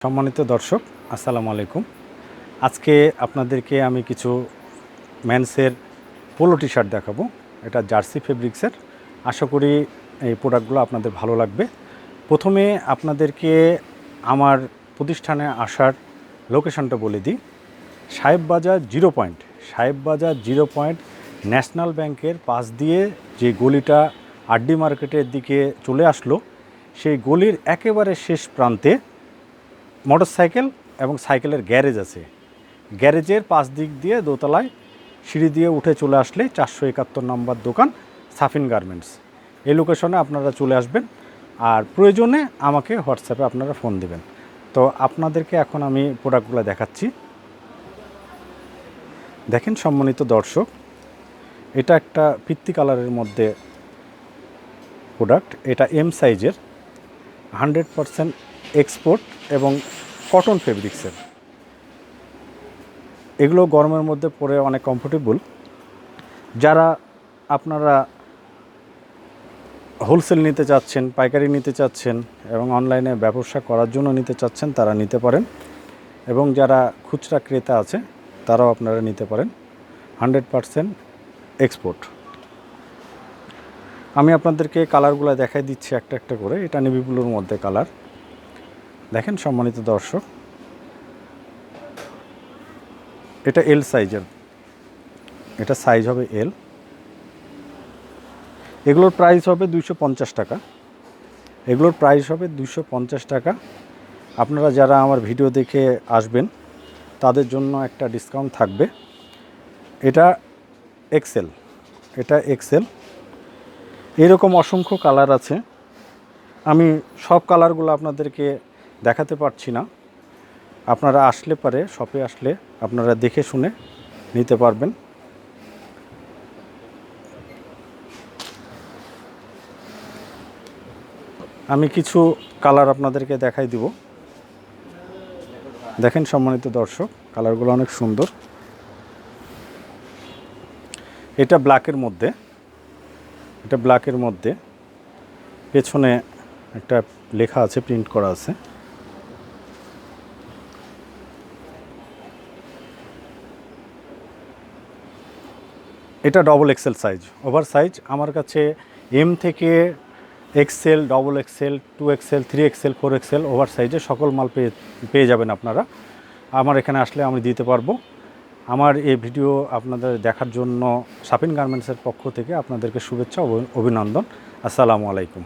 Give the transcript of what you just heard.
সম্মানিত দর্শক, আসসালামু আলাইকুম। আজকে আপনাদেরকে আমি কিছু মেন্সের পোলো টি শার্ট দেখাবো। এটা জার্সি ফেব্রিক্সের। আশা করি এই প্রোডাক্টগুলো আপনাদের ভালো লাগবে। প্রথমে আপনাদেরকে আমার প্রতিষ্ঠানে আসার লোকেশনটা বলে দিই। সাহেববাজার জিরো পয়েন্ট ন্যাশনাল ব্যাংকের পাশ দিয়ে যে গলিটা আরডি মার্কেটের দিকে চলে আসলো, সেই গলির একেবারে শেষ প্রান্তে মোটরসাইকেল এবং সাইকেলের গ্যারেজ আছে। গ্যারেজের পাশ দিক দিয়ে দোতলায় সিঁড়ি দিয়ে উঠে চলে আসলে 471 নম্বর দোকান সাফিন গার্মেন্টস। এই লোকেশনে আপনারা চলে আসবেন, আর প্রয়োজনে আমাকে হোয়াটসঅ্যাপে আপনারা ফোন দেবেন। তো আপনাদেরকে এখন আমি প্রোডাক্টগুলো দেখাচ্ছি। দেখেন সম্মানিত দর্শক, এটা একটা পিত্তি কালারের মধ্যে প্রোডাক্ট। এটা এম সাইজের, 100% এক্সপোর্ট এবং কটন ফেব্রিক্সের। এগুলো গরমের মধ্যে পরে অনেক কমফোর্টেবল। যারা আপনারা হোলসেল নিতে চাচ্ছেন, পাইকারি নিতে চাচ্ছেন এবং অনলাইনে ব্যবসা করার জন্য নিতে চাচ্ছেন, তারা নিতে পারেন। এবং যারা খুচরা ক্রেতা আছে তারাও আপনারা নিতে পারেন। 100% এক্সপোর্ট। আমি আপনাদেরকে কালারগুলো দেখাই দিচ্ছি একটা একটা করে। এটা নেভি ব্লুর মধ্যে কালার। দেখেন সম্মানিত দর্শক, এটা এল সাইজের, এটা সাইজ হবে এল। এগুলোর প্রাইস হবে 250 টাকা। এগুলোর প্রাইস হবে 250 টাকা। আপনারা যারা আমার ভিডিও দেখে আসবেন তাদের জন্য একটা ডিসকাউন্ট থাকবে। এটা এক্সেল, এটা এক্সেল। এরকম অসংখ্য কালার আছে। আমি সব কালারগুলো আপনাদেরকে দেখাতে পারছি না। আপনারা আসলে পারে, শপে আসলে আপনারা দেখে শুনে নিতে পারবেন। আমি কিছু কালার আপনাদেরকে দেখাই দিব। দেখেন সম্মানিত দর্শক, কালারগুলো অনেক সুন্দর। এটা ব্ল্যাকের মধ্যে, এটা ব্ল্যাকের মধ্যে পেছনে একটা লেখা আছে, প্রিন্ট করা আছে। এটা double XL size, over size. আমার কাছে এম থেকে Excel, double XL, 2XL, 3XL, 4XL over সাইজে সকল মাল পেয়ে যাবেন আপনারা। আমার এখানে আসলে আমি দিতে পারবো। আমার এই ভিডিও আপনাদের দেখার জন্য সাফিন গার্মেন্টসের পক্ষ থেকে আপনাদেরকে শুভেচ্ছা ও অভিনন্দন। আসসালামু আলাইকুম।